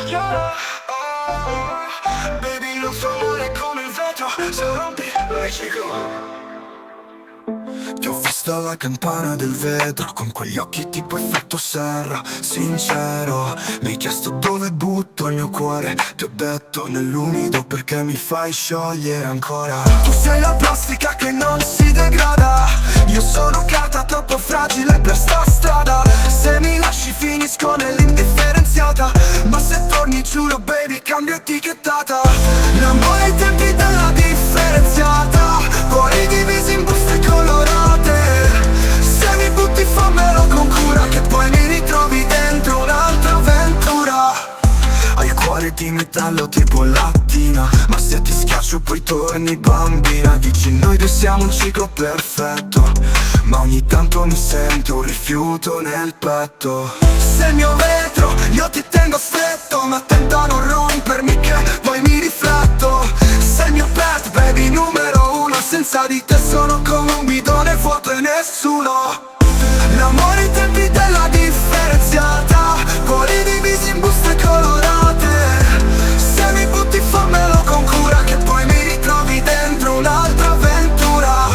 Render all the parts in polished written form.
yeah. Baby, lo so amore come il vetro, se rompi, riciclo. Ti ho visto alla campana del vetro, con quegli occhi tipo effetto serra. Sincero, mi hai chiesto dove butto il mio cuore. Ti ho detto nell'umido perché mi fai sciogliere ancora. Tu sei la plastica che non si degrada, io sono carta troppo fragile per sta strada. Se mi lasci finisco nell'indifferenziata, ma se torni giuro baby cambio etichettata. L'amore ai tempi della differenziata, cuori divisi in buste colorate. Se mi butti fammelo con cura, che poi mi ritrovi dentro un'altra avventura. Hai il cuore di metallo tipo lattina, ma se ti schiaccio poi torni bambina. Dici noi due siamo un ciclo perfetto, ma ogni tanto mi sento un rifiuto nel petto. Sei il mio vetro, io ti tengo stretto, ma attento a non rompermi che poi mi rifletto. Sei il mio pet baby numero uno, senza di te sono come un bidone vuoto e nessuno. L'amore ai tempi della differenziata, cuori divisi in buste colorate. Se mi butti fammelo con cura, che poi mi ritrovi dentro un'altra avventura.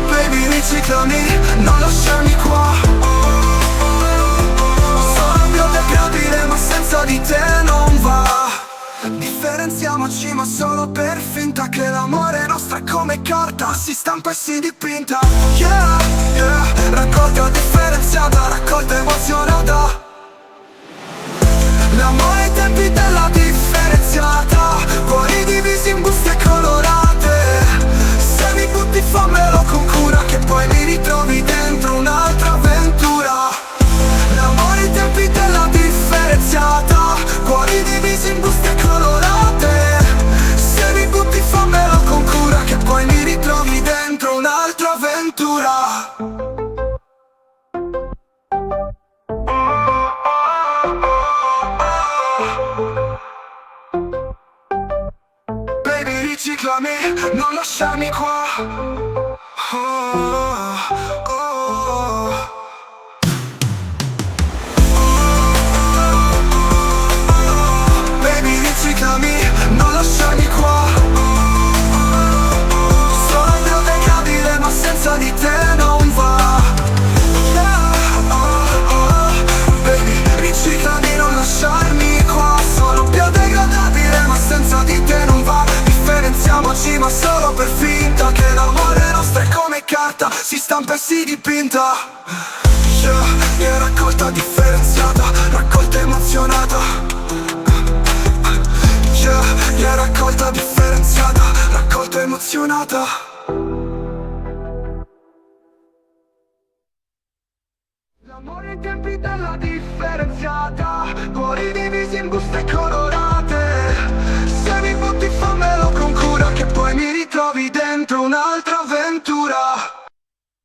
Baby riciclami, non lasciarmi qua. Sono biodegradabile ma senza di te non va. Differenziamoci ma solo per finta, che l'amore nostro è come carta, si stampa e si dipinta. Yeah, yeah, raccolta differenziata, raccolta emozionata. L'amore ai tempi della differenziata, cuori divisi in buste colorate. Se mi butti fammelo con cura, che poi mi ritrovi dentro un'altra avventura. L'amore ai tempi della differenziata, cuori divisi in buste colorate. Se mi butti fammelo con cura, che poi mi ritrovi dentro un'altra avventura. Baby riciclami, non lasciarmi qua. Oh, oh, oh. Baby riciclami, non lasciarmi qua. Sono biodegradabile ma senza di te non va. Yeah, oh, oh. Baby riciclami, non lasciarmi qua. Sono biodegradabile ma senza di te non va. Differenziamoci ma solo per finta, che l'amore nostro è come carta, si stampa e si dipinta. Yeah, yeah, raccolta differenziata, raccolta emozionata. Yeah, yeah, raccolta differenziata, raccolta emozionata. L'amore ai tempi della differenziata, cuori divisi in buste colorate.